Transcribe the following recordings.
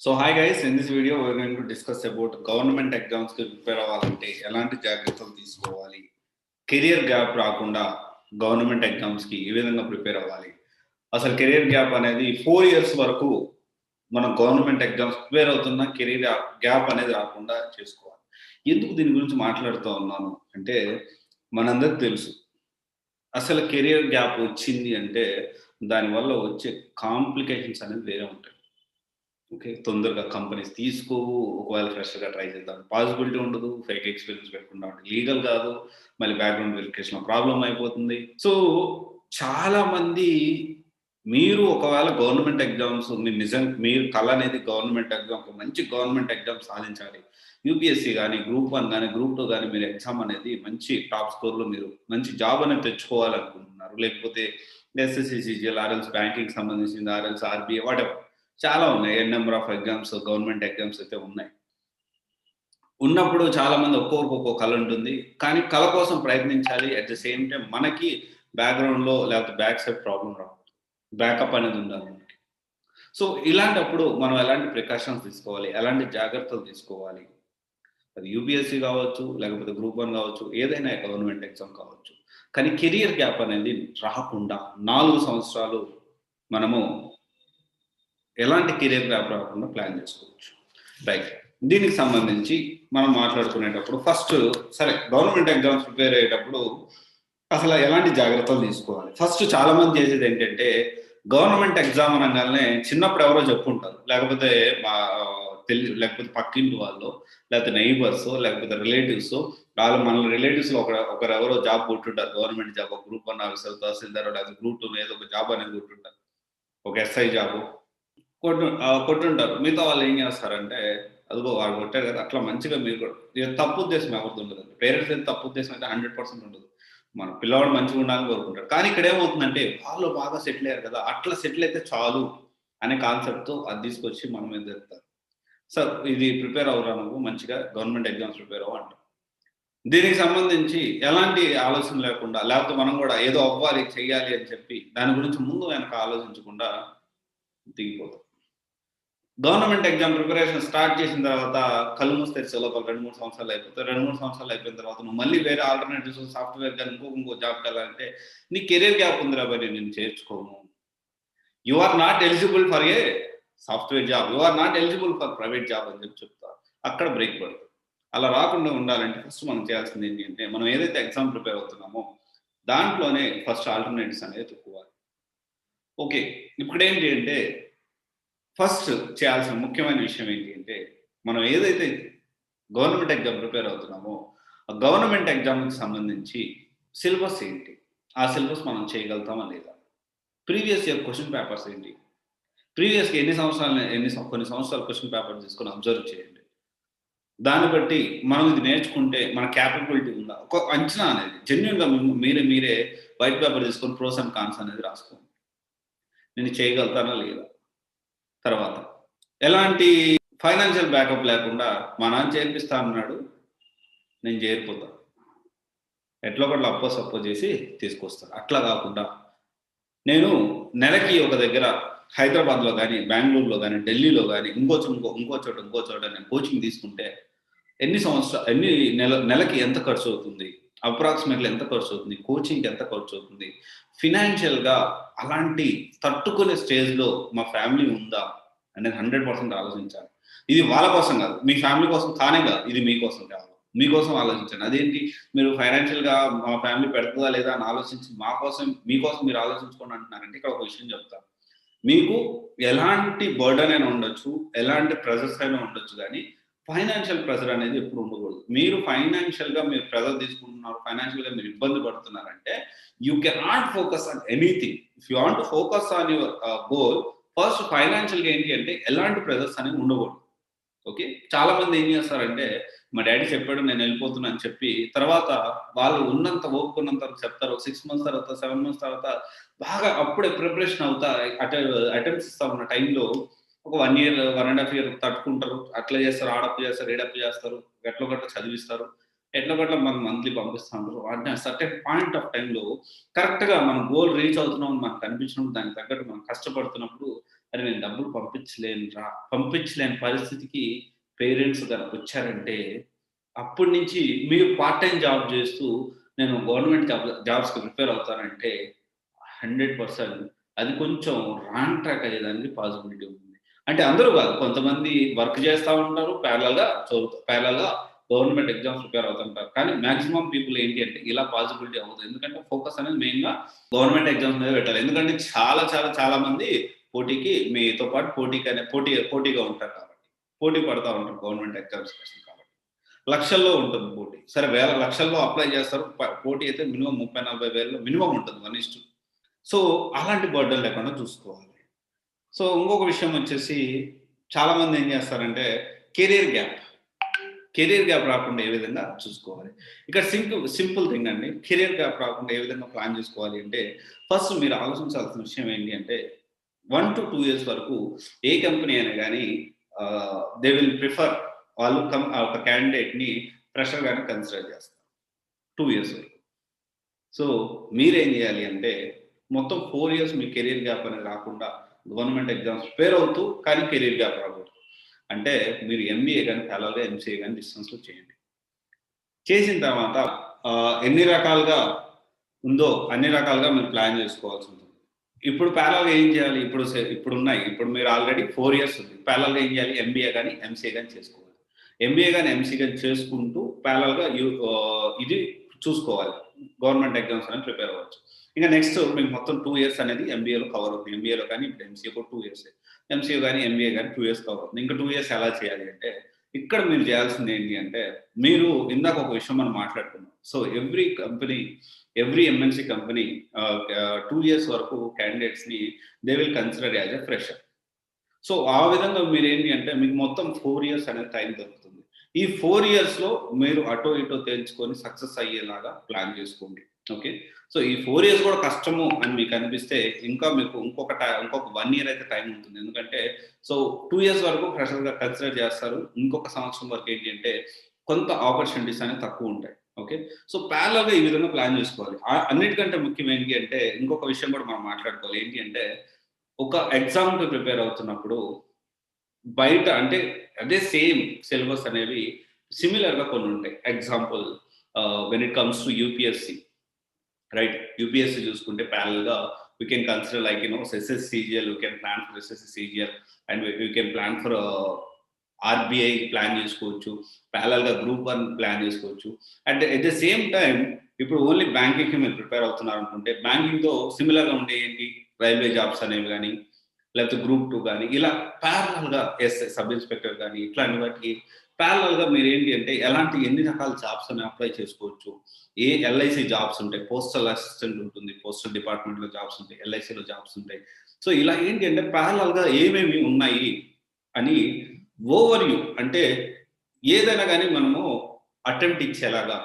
So hi guys, in this video we're going to discuss about government exams కి prepare అవ్వాలంటే ఎలాంటి జాగ్రత్తలు తీసుకోవాలి, కెరియర్ గ్యాప్ రాకుండా గవర్నమెంట్ ఎగ్జామ్స్ కి ఏ విధంగా ప్రిపేర్ అవ్వాలి, అసలు కెరియర్ గ్యాప్ అనేది 4 years వరకు మనం గవర్నమెంట్ ఎగ్జామ్స్ ప్రిపేర్ అవుతున్న కెరియర్ గ్యాప్ అనేది రాకుండా చేసుకోవాలి. ఎందుకు దీని గురించి మాట్లాడుతూ ఉన్నాను అంటే మనందరికి తెలుసు అసలు కెరియర్ గ్యాప్ వచ్చింది అంటే దానివల్ల వచ్చే కాంప్లికేషన్స్ అనేది వేరే ఉంటాయి. ఓకే. తొందరగా కంపెనీస్ తీసుకోవు. ఒకవేళ ఫ్రెషర్‌గా ట్రై చేద్దాం పాసిబిలిటీ ఉండదు. ఫేక్ ఎక్స్‌పీరియన్స్ పెట్టుకుంటా ఉంటే లీగల్ కాదు. మళ్ళీ బ్యాక్‌గ్రౌండ్ వెరిఫికేషన్‌లో ప్రాబ్లమ్ అయిపోతుంది. సో, చాలామంది మీరు ఒకవేళ గవర్నమెంట్ ఎగ్జామ్స్ మీరు కల అనేది గవర్నమెంట్ ఎగ్జామ్ ఒక మంచి గవర్నమెంట్ ఎగ్జామ్ సాధించాలి. యూపీఎస్సీ గాని, గ్రూప్ 1 గాని, గ్రూప్ 2 గాని మీరు ఎగ్జామ్ అనేది మంచి టాప్ స్కోర్‌లో మీరు మంచి జాబ్ అనేది తెచ్చుకోవాలనుకుంటున్నారు. లేకపోతే ఎస్ఎస్‌సి, సీజీఎల్, ఆర్ఎల్స్ బ్యాంకింగ్‌కి సంబంధించింది, ఆర్ఎల్స్, ఆర్బీఐ వాటెవర్ చాలా ఉన్నాయి. N number of exams government exams అయితే ఉన్నాయి. ఉన్నప్పుడు చాలామంది ఒక్కొక్కరికి ఒక్కో కల ఉంటుంది. కానీ కల కోసం ప్రయత్నించాలి. అట్ ద సేమ్ టైమ్ మనకి బ్యాక్‌గ్రౌండ్‌లో లేకపోతే బ్యాక్ సైడ్ ప్రాబ్లమ్ రాకూడదు. బ్యాకప్ అనేది ఉండాలి మనకి. సో, ఇలాంటప్పుడు మనం ఎలాంటి ప్రికాషన్స్ తీసుకోవాలి? ఎలాంటి జాగ్రత్తలు తీసుకోవాలి? అది యూపీఎస్సీ కావచ్చు, లేకపోతే గ్రూప్ 1 కావచ్చు, ఏదైనా గవర్నమెంట్ ఎగ్జామ్ కావచ్చు. కానీ కెరియర్ గ్యాప్ అనేది రాకుండా 4 సంవత్సరాలు మనము ఎలాంటి కెరియర్ గ్యాప్ రాకుండా ప్లాన్ చేసుకోవచ్చు. రైట్. దీనికి సంబంధించి మనం మాట్లాడుకునేటప్పుడు ఫస్ట్ సరే గవర్నమెంట్ ఎగ్జామ్స్ ప్రిపేర్ అయ్యేటప్పుడు అసలు ఎలాంటి జాగ్రత్తలు తీసుకోవాలి? ఫస్ట్ చాలామంది చేసేది ఏంటంటే గవర్నమెంట్ ఎగ్జామ్ అనగానే చిన్నప్పుడు ఎవరో చెప్పుంటారు. లేకపోతే లేకపోతే పక్కింటి వాళ్ళు, లేకపోతే నైబర్సో, లేకపోతే రిలేటివ్సో వాళ్ళు మన రిలేటివ్స్‌లో ఒకరెవరో జాబ్ కొట్టుంటారు. గవర్నమెంట్ జాబ్ గ్రూప్ 1 ఆఫీసర్, తహసీల్దారో లేకపోతే గ్రూప్ 2 ఏదో ఒక జాబ్ అనేది కొట్టుంటారు. ఒక ఎస్ఐ జాబు కొట్టుంటారు. మిగతా వాళ్ళు ఏం చేస్తారంటే, అదిగో వాడు కొట్టాడు కదా! అట్లా మంచిగా మీరు కూడా తప్పు ఉద్దేశం ఎవరిది ఉండదండి. పేరెంట్స్ అయితే తప్పు ఉద్దేశం అయితే 100% ఉండదు. మన పిల్లవాడు మంచిగా ఉండాలని కోరుకుంటాడు. కానీ ఇక్కడ ఏమవుతుందంటే, వాళ్ళు బాగా సెటిల్ అయ్యారు కదా! అట్లా సెటిల్ అయితే చాలు అనే కాన్సెప్ట్‌తో అది తీసుకొచ్చి మన మీద చెప్తారు. సార్ ఇది ప్రిపేర్ అవ్వరా నువ్వు మంచిగా గవర్నమెంట్ ఎగ్జామ్స్ ప్రిపేర్ అవ్వు అంటారు. దీనికి సంబంధించి ఎలాంటి ఆలోచన లేకుండా, లేకపోతే మనం కూడా ఏదో అవ్వాలి, చెయ్యాలి అని చెప్పి దాని గురించి ముందు వెనక ఆలోచించకుండా దిగిపోతాం. గవర్నమెంట్ ఎగ్జామ్ ప్రిపరేషన్ స్టార్ట్ చేసిన తర్వాత కళ్ళు మూసి తెరిచే లోపల 2, 3 సంవత్సరాలు అయిపోతాయి. 2, 3 సంవత్సరాలు అయిపోయిన తర్వాత నువ్వు మళ్ళీ వేరే ఆల్టర్‌నేటివ్స్ సాఫ్ట్‌వేర్ గాని ఇంకో జాబ్‌కి వెళ్ళాలంటే నీ కెరియర్ గ్యాప్ ఉందిరా బాయ్ నేను నిన్ను చేర్చుకోను. You are not eligible for a software job. You are not eligible for private job అని చెప్పి చెప్తారు. అక్కడ బ్రేక్ పడుతుంది. అలా రాకుండా ఉండాలంటే ఫస్ట్ మనం చేయాల్సింది ఏంటి అంటే మనం ఏదైతే ఎగ్జామ్ ప్రిపేర్ అవుతున్నామో దాంట్లోనే ఫస్ట్ ఆల్టర్‌నేటివ్స్ అనేది వెతుక్కోవాలి. ఓకే. ఇప్పుడేంటి అంటే ఫస్ట్ చేయాల్సిన ముఖ్యమైన విషయం ఏంటి అంటే, మనం ఏదైతే గవర్నమెంట్ ఎగ్జామ్ ప్రిపేర్ అవుతున్నామో, ఆ గవర్నమెంట్ ఎగ్జామ్‌కి సంబంధించి సిలబస్ ఏంటి? ఆ సిలబస్ మనం చేయగలుగుతామా లేదా? ప్రీవియస్ ఇయర్ క్వెషన్ పేపర్స్ ఏంటి? ప్రీవియస్‌గా కొన్ని సంవత్సరాల క్వెషన్ పేపర్ తీసుకొని అబ్జర్వ్ చేయండి. దాన్ని బట్టి మనం ఇది నేర్చుకుంటే మన కేపబిలిటీ ఉందా? ఒక అంచనా అనేది జెన్యూన్‌గా మీరే వైట్ పేపర్ తీసుకొని ప్రోస్ అండ్ కాన్స్ అనేది రాసుకోండి. నేను చేయగలుగుతానా లేదా? తర్వాత ఎలాంటి ఫైనాన్షియల్ బ్యాకప్ లేకుండా మా నాన్న చేర్పిస్తా అన్నాడు. నేను చేరిపోతా. ఎట్లో ఒకట్ల అప్పో సప్పో చేసి తీసుకొస్తాను. అట్లా కాకుండా నేను నెలకి ఒక దగ్గర హైదరాబాద్‌లో గాని, బెంగుళూరులో గాని, ఢిల్లీలో గాని ఇంకో చోట నేను కోచింగ్ తీసుకుంటే నెలకి ఎంత ఖర్చవుతుంది? అప్రాక్సిమేట్‌లీ ఎంత ఖర్చవుతుంది? కోచింగ్‌కి ఎంత ఖర్చవుతుంది? ఫినాన్షియల్‌గా అలాంటి తట్టుకునే స్టేజ్‌లో మా ఫ్యామిలీ ఉందా? అనేది 100% ఆలోచించాలి. ఇది వాళ్ళ కోసం కాదు. మీ ఫ్యామిలీ కోసం కానే కాదు. ఇది మీకోసం కావాలి. మీకోసం ఆలోచించండి. అదేంటి మీరు ఫైనాన్షియల్‌గా మా ఫ్యామిలీ పెడతదా లేదా అని ఆలోచించి మీకోసం మీరు ఆలోచించుకోండి అంటున్నారంటే ఇక్కడ ఒక విషయం చెప్తాను. మీకు ఎలాంటి బర్డెన్ అయినా ఉండొచ్చు. ఎలాంటి ప్రెషర్స్ అయినా ఉండొచ్చు గానీ ఫైనాన్షియల్ ప్రెషర్ అనేది ఎప్పుడు ఉండకూడదు. మీరు ఫైనాన్షియల్‌గా ప్రెషర్ తీసుకుంటున్నారు. ఫైనాన్షియల్‌గా మీరు ఇబ్బంది పడుతున్నారంటే you cannot focus on anything. If you want to focus on your goal first ఫైనాన్షియల్‌గా ఏంటి అంటే ఎలాంటి ప్రెషర్స్ అనేవి ఉండకూడదు. ఓకే. చాలా మంది ఏం చేస్తారంటే మా డాడీ చెప్పాడు నేను వెళ్ళిపోతున్నా అని చెప్పి తర్వాత వాళ్ళు ఓపిక ఉన్నంత వరకు చెప్తారు. 6 మంత్స్ తర్వాత, 7 మంత్స్ తర్వాత బాగా అప్పుడే ప్రిపరేషన్ అవుతా అటెంప్ట్స్ ఇస్తా ఉన్న టైంలో ఒక 1 ఇయర్, 1.5 ఇయర్ తట్టుకుంటారు. అట్లా చేస్తారు, ఆడప్పు చేస్తారు, ఈడప్పు చేస్తారు. ఎట్లో గట్ల చదివిస్తారు. ఎట్లో గట్ల మనకు మంత్లీ పంపిస్తా ఉంటారు. అంటే సర్టెన్ పాయింట్ ఆఫ్ టైంలో కరెక్ట్‌గా మనం గోల్ రీచ్ అవుతున్నాం అని మనకు అనిపించినప్పుడు దానికి తగ్గట్టు మనం కష్టపడుతున్నప్పుడు అరే నేను డబ్బులు పంపించలేని పరిస్థితికి పేరెంట్స్ కనుక వచ్చారంటే అప్పటి నుంచి మీరు పార్ట్ టైం జాబ్ చేస్తూ నేను గవర్నమెంట్ జాబ్స్కి ప్రిపేర్ అవుతానంటే 100% అది కొంచెం రాంగ్ ట్రాక్ అయ్యేదానికి పాసిబిలిటీ ఉంది. అంటే అందరూ కాదు, కొంతమంది వర్క్ చేస్తా ఉంటారు, ప్యారలల్‌గా గవర్నమెంట్ ఎగ్జామ్స్ ప్రిపేర్ అవుతుంటారు. కానీ మాక్సిమం పీపుల్ ఏంటి అంటే ఇలా పాసిబిలిటీ అవ్వదు. ఎందుకంటే ఫోకస్ అనేది మెయిన్‌గా గవర్నమెంట్ ఎగ్జామ్స్ మీద పెట్టాలి. ఎందుకంటే చాలా మంది పోటీకి మీతో పాటు పోటీగా ఉంటారు కాబట్టి. పోటీ పడతా ఉంటారు గవర్నమెంట్ ఎగ్జామ్స్ కోసం కాబట్టి. లక్షల్లో ఉంటుంది పోటీ. సరే వేల లక్షల్లో అప్లై చేస్తారు. పోటీ అయితే మినిమమ్ 30, 40 వేలలో మినిమమ్ ఉంటుంది 1:2. సో అలాంటి బర్డెన్ లేకుండా చూసుకోవాలి. సో ఇంకొక విషయం వచ్చేసి చాలామంది ఏం చేస్తారంటే కెరియర్ గ్యాప్. కెరియర్ గ్యాప్ రాకుండా ఏ విధంగా చూసుకోవాలి. ఇక్కడ సింపుల్ థింగ్ అండి. కెరియర్ గ్యాప్ రాకుండా ఏ విధంగా ప్లాన్ చేసుకోవాలి అంటే ఫస్ట్ మీరు ఆలోచించాల్సిన విషయం ఏంటి అంటే 1 to 2 ఇయర్స్ వరకు ఏ కంపెనీ అయినా గానీ దే విల్ ప్రిఫర్ వాళ్ళు ఒక క్యాండిడేట్‌ని ఫ్రెషర్‌గానే కన్సిడర్ చేస్తారు 2 ఇయర్స్ వరకు. సో మీరేం చేయాలి అంటే మొత్తం 4 ఇయర్స్ మీ కెరియర్ గ్యాప్ అనేది రాకుండా గవర్నమెంట్ ఎగ్జామ్స్ ప్రిపేర్ అవుతూ కానీ కెరియర్ గ్యాప్ రాకూడదు. అంటే మీరు ఎంబీఏ కానీ ప్యారలల్‌గా ఎంసీఏ కానీ డిస్టెన్స్‌లో చేయండి. చేసిన తర్వాత ఎన్ని రకాలుగా ఉందో అన్ని రకాలుగా మీరు ప్లాన్ చేసుకోవాల్సి ఉంటుంది. ఇప్పుడు ప్యారలల్‌గా ఏం చేయాలి? ఇప్పుడు మీరు ఆల్రెడీ 4 ఇయర్స్ ఉంది. ప్యారలల్‌గా ఏం చేయాలి? ఎంబీఏ గాని, ఎంసీఏ గాని చేసుకోవాలి. ఎంబీఏ గాని, ఎంసీఏ గాని చేసుకుంటూ ప్యారలల్‌గా ఇది చూసుకోవాలి. గవర్నమెంట్ ఎగ్జామ్స్ అనేది ప్రిపేర్ అవ్వచ్చు. ఇంకా నెక్స్ట్ మీకు మొత్తం 2 ఇయర్స్ అనేది ఎంబీఏలో కవర్ అవుతుంది. ఎంబీఏలో కానీ ఇప్పుడు ఎంసీఏ కూడా 2 ఇయర్సే. ఎంసీఏ గాని, ఎంబీఏ గాని 2 ఇయర్స్ కవర్ అవుతుంది. ఇంకా 2 ఇయర్స్ ఎలా చేయాలి అంటే ఇక్కడ మీరు చేయాల్సింది ఏంటి అంటే మీరు ఇందాక ఒక విషయం మనం మాట్లాడుకున్నాం. So every MNC company 2 years వరకు క్యాండిడేట్స్‌ని they will consider as a fresher. So ఆ విధంగా మీరేంటి అంటే మీకు మొత్తం 4 ఇయర్స్ అనేది టైం దొరుకుతుంది. ఈ 4 ఇయర్స్‌లో మీరు అటో ఇటో తేల్చుకొని సక్సెస్ అయ్యేలాగా ప్లాన్ చేసుకోండి. ఓకే. సో ఈ 4 ఇయర్స్ కూడా కష్టము అని మీకు అనిపిస్తే మీకు ఇంకొక 1 ఇయర్ అయితే టైం ఉంటుంది. ఎందుకంటే సో 2 ఇయర్స్ వరకు ఫ్రెషర్‌గా కన్సిడర్ చేస్తారు. ఇంకొక సంవత్సరం వరకు ఏంటి అంటే కొంత ఆపర్చునిటీస్ అనేవి తక్కువ ఉంటాయి. ఓకే. సో ప్యారలల్‌గా ఈ విధంగా ప్లాన్ చేసుకోవాలి. అన్నిటికంటే ముఖ్యం ఏంటి అంటే ఇంకొక విషయం కూడా మనం మాట్లాడుకోవాలి. ఏంటి అంటే ఒక ఎగ్జామ్‌కి ప్రిపేర్ అవుతున్నప్పుడు బయట అంటే అదే సేమ్ సిలబస్ అనేవి సిమిలర్‌గా కొన్ని ఉంటాయి. Example when it comes to UPSC right? UPSC చూసుకుంటే ప్యారలల్‌గా we can consider like SSC CGL, we can plan for SSC CGL and we can plan for RBI plan చేసుకోవచ్చు. ప్యారలల్‌గా గ్రూప్ 1 ప్లాన్ చేసుకోవచ్చు. ఎట్ ద సేమ్ టైమ్ ఇప్పుడు only బ్యాంకింగ్‌కి మీరు prepare అవుతున్నారనుకుంటే బ్యాంకింగ్‌తో సిమిలర్‌గా ఉండే ఏంటి రైల్వే జాబ్స్ అనేవి గాని, లేకపోతే గ్రూప్ 2 గాని ఇలా ప్యారలల్‌గా సబ్ ఇన్స్‌పెక్టర్ గాని ఇట్లాంటి వాటికి ప్యారలల్‌గా మీరేంటి అంటే ఎన్ని రకాల జాబ్స్ అని అప్లై చేసుకోవచ్చు. ఎల్ఐసి జాబ్స్ ఉంటాయి. పోస్టల్ అసిస్టెంట్ ఉంటుంది. పోస్టల్ డిపార్ట్మెంట్‌లో జాబ్స్ ఉంటాయి. ఎల్ఐసిలో జాబ్స్ ఉంటాయి. సో ఇలా ఏంటి అంటే ప్యారలల్‌గా ఏమేమి ఉన్నాయి అని ఓవర్‌వ్యూ అంటే ఏదైనా గాని మనము అటెంప్ట్ ఇచ్చేలాగా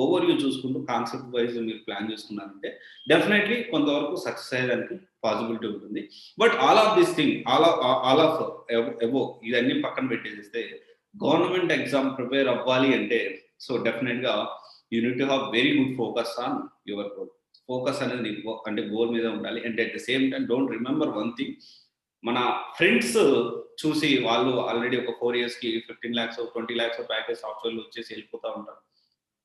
ఓవర్‌వ్యూ చూసుకుంటూ కాన్సెప్ట్ వైస్ మీరు ప్లాన్ చేసుకున్నారంటే డెఫినెట్‌లీ కొంతవరకు సక్సెస్ అయ్యేదానికి పాసిబిలిటీ ఉంటుంది. బట్ ఆల్ ఆఫ్ ఎబోవ్ ఇదన్నీ పక్కన పెట్టేసేస్తే గవర్నమెంట్ ఎగ్జామ్ ప్రిపేర్ అవ్వాలి అంటే సో డెఫినెట్‌గా you need to have very good focus on your goal. Focus అనేది నీకు అంటే గోల్ మీద ఉండాలి. And at the same time don't remember one thing, మన ఫ్రెండ్స్ చూసి వాళ్ళు ఆల్రెడీ ఒక 4 ఇయర్స్‌కి 15 లాక్స్, 20 లాక్స్ ప్యాకేజ్ సాఫ్ట్‌వేర్‌లో వచ్చేసి వెళ్ళిపోతా ఉంటారు.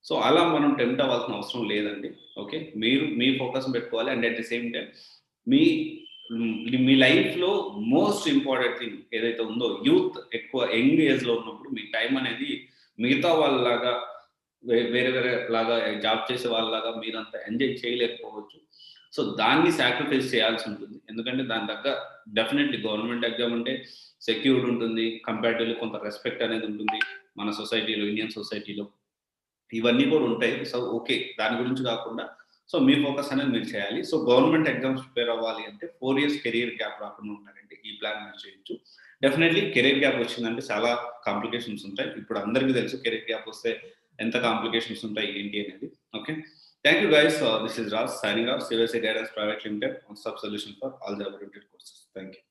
సో అలా మనం టెంప్ట్ అవ్వాల్సిన అవసరం లేదండి. ఓకే. మీరు మీ ఫోకస్ పెట్టుకోవాలి. And at the same time మీ మీ లైఫ్‌లో మోస్ట్ ఇంపార్టెంట్ థింగ్ ఏదైతే ఉందో యూత్ ఎక్కువ యంగ్ ఏజ్‌లో ఉన్నప్పుడు మీ టైం అనేది మిగతా వాళ్ళలాగా వేరే లాగా జాబ్ చేసే వాళ్ళలాగా మీరంతా ఎంజాయ్ చేయలేకపోవచ్చు. సో దాన్ని సాక్రిఫైస్ చేయాల్సి ఉంటుంది. ఎందుకంటే దాని తగ్గ డెఫినెట్‌లీ గవర్నమెంట్ ఎగ్జామ్ అంటే సెక్యూర్డ్ ఉంటుంది. కంపారిటివ్‌లీ కొంత రెస్పెక్ట్ అనేది ఉంటుంది. మన సొసైటీలో, ఇండియన్ సొసైటీలో. ఇవన్నీ కూడా ఉంటాయి. So okay. దాని గురించి కాకుండా సో మీ ఫోకస్ అనేది మీరు చేయాలి. సో గవర్నమెంట్ ఎగ్జామ్స్ ప్రిపేర్ అవ్వాలి అంటే 4 ఇయర్స్ కెరియర్ గ్యాప్ రాకుండా ఉండాలంటే ఈ ప్లాన్ మీరు చేయొచ్చు. డెఫినెట్‌లీ కెరియర్ గ్యాప్ వచ్చిందంటే చాలా కాంప్లికేషన్స్ ఉంటాయి. ఇప్పుడు అందరికీ తెలుసు కెరియర్ గ్యాప్ వస్తే ఎంత కాంప్లికేషన్స్ ఉంటాయి ఏంటి అనేది. Okay. Thank you guys. This is Raj signing off CYC guidance private limited, one stop solution for all job oriented courses. Thank you.